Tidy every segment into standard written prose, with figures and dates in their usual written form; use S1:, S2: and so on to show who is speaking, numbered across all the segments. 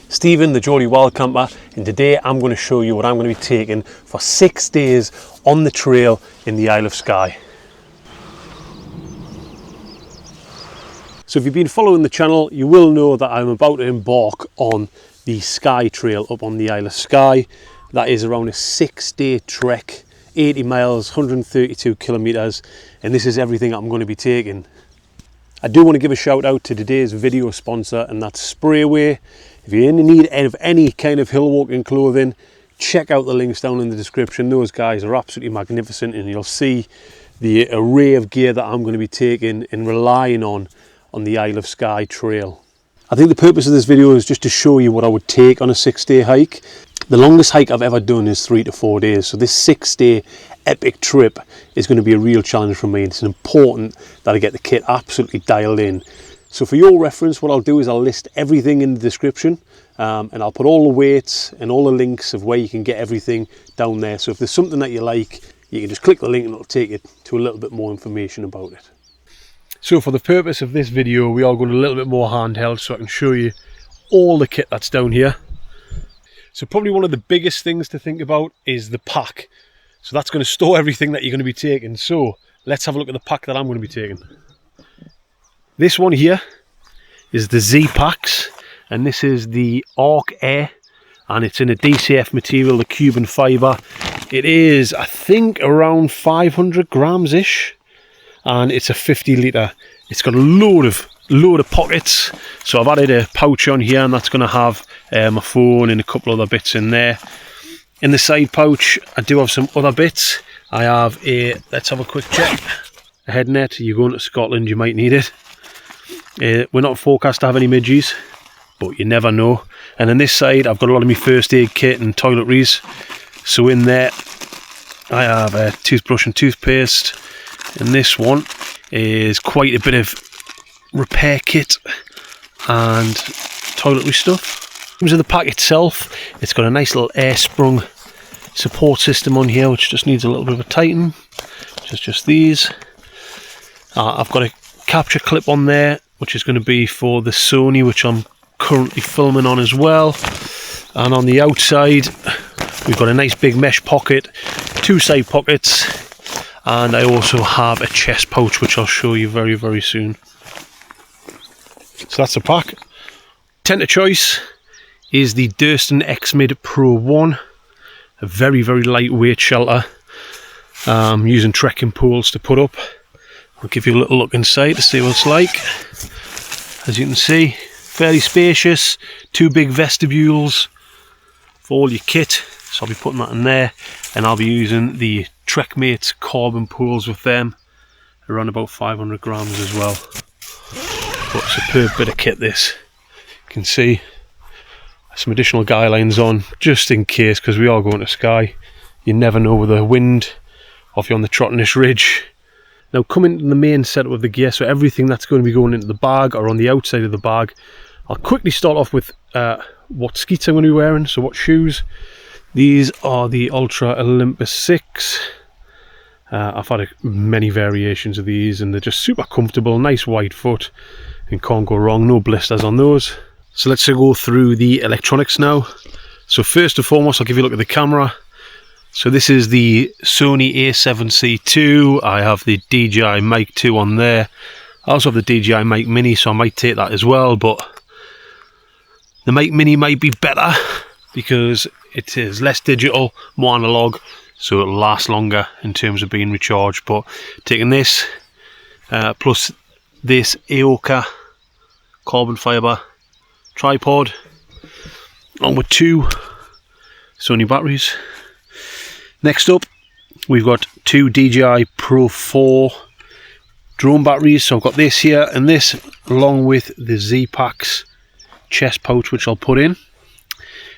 S1: Stephen, the Geordie Wildcamper, and today I'm going to show you what I'm going to be taking for 6 days on the trail in the Isle of Skye. So if you've been following the channel, you will know that I'm about to embark on the Skye Trail up on the Isle of Skye. That is around a 6-day trek, 80 miles, 132 kilometres, and this is everything I'm going to be taking. I do want to give a shout out to today's video sponsor, and that's Sprayway. If you're in need of any kind of hill walking clothing, check out the links down in the description. Those guys are absolutely magnificent, and you'll see the array of gear that I'm going to be taking and relying on the Isle of Skye Trail. I think the purpose of this video is just to show you what I would take on a 6-day hike. The longest hike I've ever done is 3 to 4 days, so this 6-day epic trip is going to be a real challenge for me. It's important that I get the kit absolutely dialed in. So for your reference, what I'll do is I'll list everything in the description, and I'll put all the weights and all the links of where you can get everything down there. So if there's something that you like, you can just click the link and it'll take you to a little bit more information about it. So for the purpose of this video, we are going a little bit more handheld so I can show you all the kit that's down here. So probably one of the biggest things to think about is the pack. So that's going to store everything that you're going to be taking. So let's have a look at the pack that I'm going to be taking. This one here is the Zpacks, and this is the Arc Air, and it's in a DCF material, the Cuban fibre. It is, I think, around 500 grams ish, and it's a 50 litre. It's got a load of pockets, so I've added a pouch on here, and that's going to have my phone and a couple other bits in there. In the side pouch I do have some other bits. I have a, let's have a quick check, a head net. You're going to Scotland, you might need it. We're not forecast to have any midges, but you never know. And on this side I've got a lot of my first aid kit and toiletries. So in there I have a toothbrush and toothpaste, and this one is quite a bit of repair kit and toiletry stuff. In terms of the pack itself, it's got a nice little air sprung support system on here, which just needs a little bit of a tighten. Just these. I've got a capture clip on there, which is going to be for the Sony, which I'm currently filming on as well. And on the outside we've got a nice big mesh pocket, 2 side pockets, and I also have a chest pouch, which I'll show you very, very soon. So that's the pack. Tent of choice is the Durston X-Mid Pro 1, a very, very lightweight shelter. Using trekking poles to put up. I'll give you a little look inside to see what it's like. As you can see, fairly spacious, 2 big vestibules for all your kit, so I'll be putting that in there, and I'll be using the Trekmates carbon poles with them, around about 500 grams as well. But superb bit of kit this. You can see some additional guy lines on just in case, because we are going to Skye. You never know with the wind, or if you're on the Trotternish Ridge. Now coming to the main setup of the gear, so everything that's going to be going into the bag or on the outside of the bag. I'll quickly start off with what skeets I'm going to be wearing, so what shoes. These are the Ultralight 6. I've had many variations of these, and they're just super comfortable, nice wide foot, and can't go wrong, no blisters on those. So let's go through the electronics now. So first and foremost, I'll give you a look at the camera. So this is the Sony A7C II. I have the DJI Mic 2 on there. I also have the DJI Mic Mini, so I might take that as well, but the Mic Mini might be better because it is less digital, more analog, so it'll last longer in terms of being recharged. But taking this, plus this Aoka carbon fibre tripod, along with 2 Sony batteries. Next up, we've got 2 DJI Pro 4 drone batteries. So I've got this here and this, along with the Zpacks chest pouch, which I'll put in.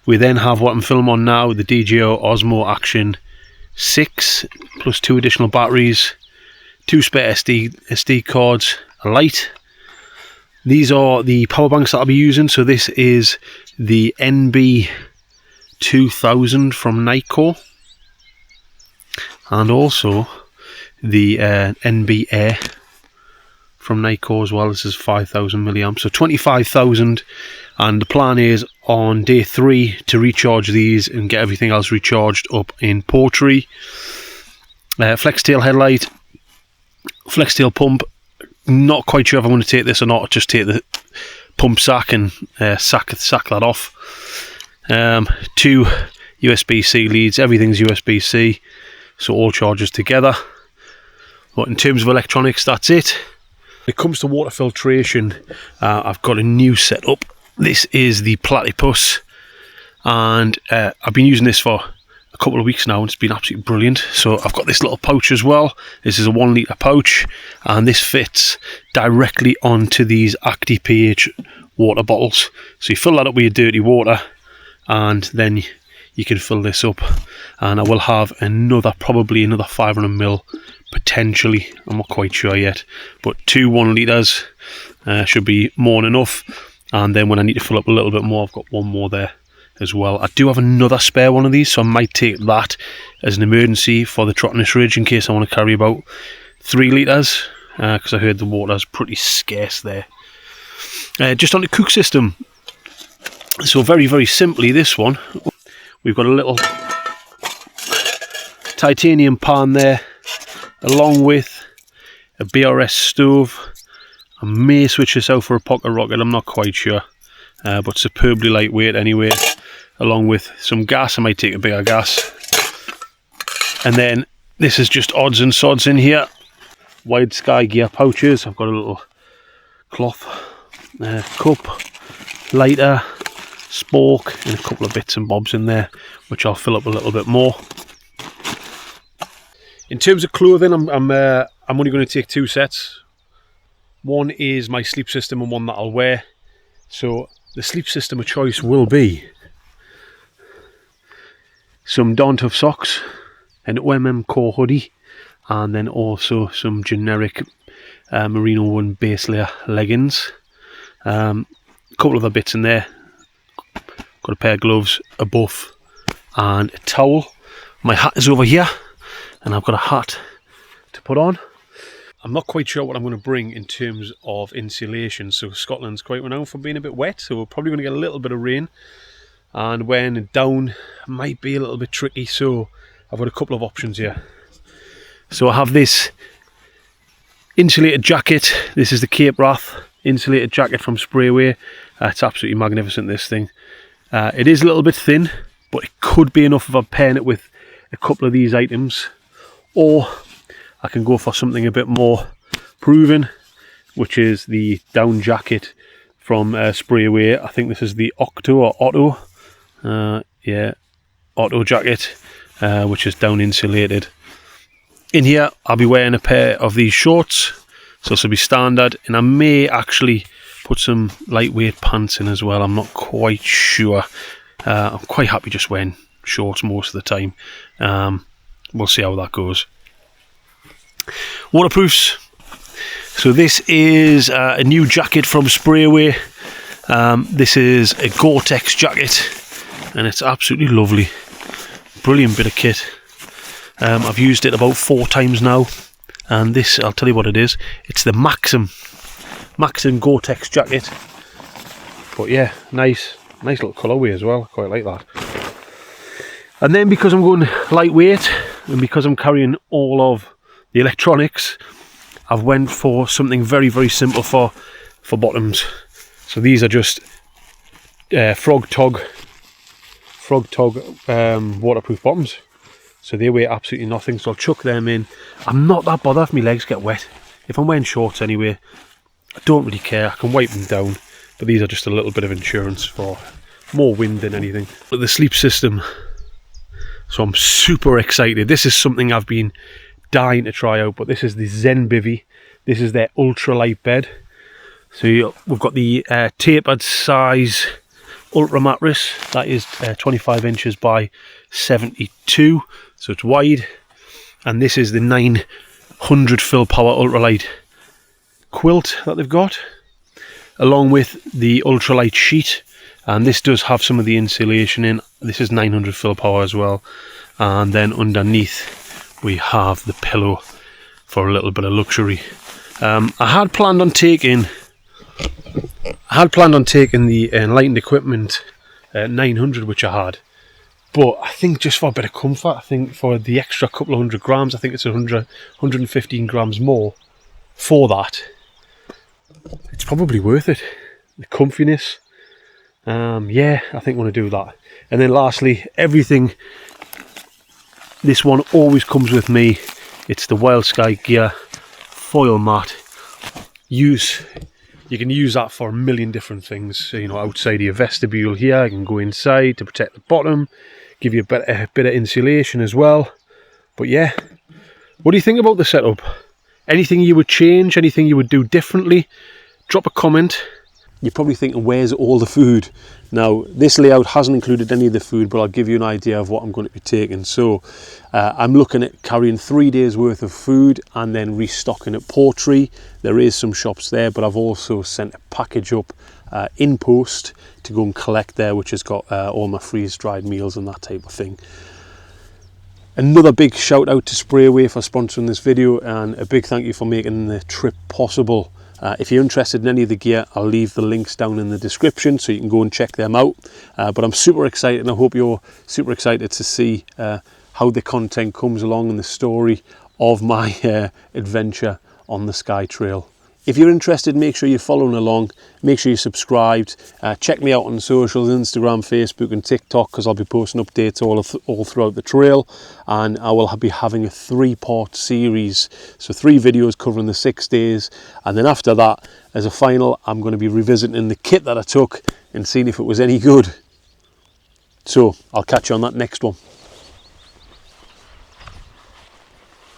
S1: We then have what I'm filming on now, the DJI Osmo Action 6, plus 2 additional batteries, 2 spare SD cards, a light. These are the power banks that I'll be using. So this is the NB2000 from Nikon, and also the NB Air from Nyko as well. This is 5,000 milliamps, so 25,000. And the plan is on day 3 to recharge these and get everything else recharged up in Portree. Flex tail headlight, flex tail pump. Not quite sure if I want to take this or not. Just take the pump sack and sack that off. 2 USB-C leads. Everything's USB-C, so all charges together. But in terms of electronics, that's it. When it comes to water filtration, I've got a new setup. This is the Platypus, and I've been using this for a couple of weeks now, and it's been absolutely brilliant. So I've got this little pouch as well. This is a 1 litre pouch, and this fits directly onto these ActiPH water bottles. So you fill that up with your dirty water, and then you can fill this up. And I will have probably another 500ml potentially. I'm not quite sure yet, but 2 1 litres should be more than enough. And then when I need to fill up a little bit more, I've got one more there as well. I do have another spare one of these, so I might take that as an emergency for the Trottinus Ridge in case I want to carry about 3 litres, because I heard the water's pretty scarce there. Just on the cook system, so very, very simply, this one, we've got a little titanium pan there, along with a BRS stove. I may switch this out for a pocket rocket, I'm not quite sure, but superbly lightweight anyway, along with some gas. I might take a bigger gas. And then this is just odds and sods in here. Wide Skye gear pouches. I've got a little cloth cup, lighter, spork, and a couple of bits and bobs in there, which I'll fill up a little bit more. In terms of clothing, I'm only going to take 2 sets. One is my sleep system and one that I'll wear. So the sleep system of choice will be some Dawn Tough socks, an OMM core hoodie, and then also some generic merino one base layer leggings. A couple other bits in there. Got a pair of gloves, a buff, and a towel. My hat is over here, and I've got a hat to put on. I'm not quite sure what I'm going to bring in terms of insulation. So Scotland's quite renowned for being a bit wet, so we're probably going to get a little bit of rain, and when down might be a little bit tricky. So I've got a couple of options here. So I have this insulated jacket. This is the Cape Wrath insulated jacket from Sprayway. It's absolutely magnificent, this thing. It is a little bit thin, but it could be enough if I'm pairing it with a couple of these items, or I can go for something a bit more proven, which is the down jacket from Sprayway. I think this is the Otto jacket, which is down insulated. In here I'll be wearing a pair of these shorts, so this will be standard, and I may actually put some lightweight pants in as well. I'm not quite sure. I'm quite happy just wearing shorts most of the time. We'll see how that goes. Waterproofs. So this is a new jacket from Sprayway. This is a Gore-Tex jacket, and it's absolutely lovely. Brilliant bit of kit. I've used it about 4 times now, and this, I'll tell you what it is. It's the Maxim Gore-Tex jacket. But yeah, nice little colourway as well. I quite like that. And then because I'm going lightweight, and because I'm carrying all of the electronics, I've went for something very, very simple for bottoms. So these are just Frog Tog waterproof bottoms. So they weigh absolutely nothing, so I'll chuck them in. I'm not that bothered if my legs get wet. If I'm wearing shorts anyway, I don't really care. I can wipe them down, but these are just a little bit of insurance for more wind than anything. But the sleep system, so I'm super excited. This is something I've been dying to try out, but this is the Zenbivy. This is their ultralight bed. So we've got the tapered size ultra mattress. That is 25 inches by 72, so it's wide. And this is the 900 fill power ultralight quilt that they've got, along with the ultralight sheet. And this does have some of the insulation in. This is 900 fill power as well. And then underneath we have the pillow for a little bit of luxury. I had planned on taking the enlightened equipment 900, which I had, but I think just for a bit of comfort, I think for the extra couple of 100 grams, I think it's 115 grams more for that, it's probably worth it. The comfiness, yeah, I think I want to do that. And then lastly, everything, this one always comes with me. It's the Wild Skye gear foil mat. You can use that for a million different things. So, you know, outside of your vestibule here, you can go inside to protect the bottom, give you a bit of insulation as well. But yeah, what do you think about the setup? Anything you would change? Anything you would do differently? Drop a comment. You're probably thinking, where's all the food? Now, this layout hasn't included any of the food, but I'll give you an idea of what I'm going to be taking. So I'm looking at carrying 3 days worth of food and then restocking at Portree. There is some shops there, but I've also sent a package up in post to go and collect there, which has got all my freeze-dried meals and that type of thing. Another big shout out to Sprayway for sponsoring this video, and a big thank you for making the trip possible. If you're interested in any of the gear, I'll leave the links down in the description so you can go and check them out. But I'm super excited, and I hope you're super excited to see how the content comes along and the story of my adventure on the Skye Trail. If you're interested, make sure you're following along, make sure you're subscribed, check me out on socials, Instagram, Facebook and TikTok, because I'll be posting updates all throughout the trail, and I will be having a 3-part series, so 3 videos covering the 6 days, and then after that, as a final, I'm going to be revisiting the kit that I took and seeing if it was any good. So I'll catch you on that next one.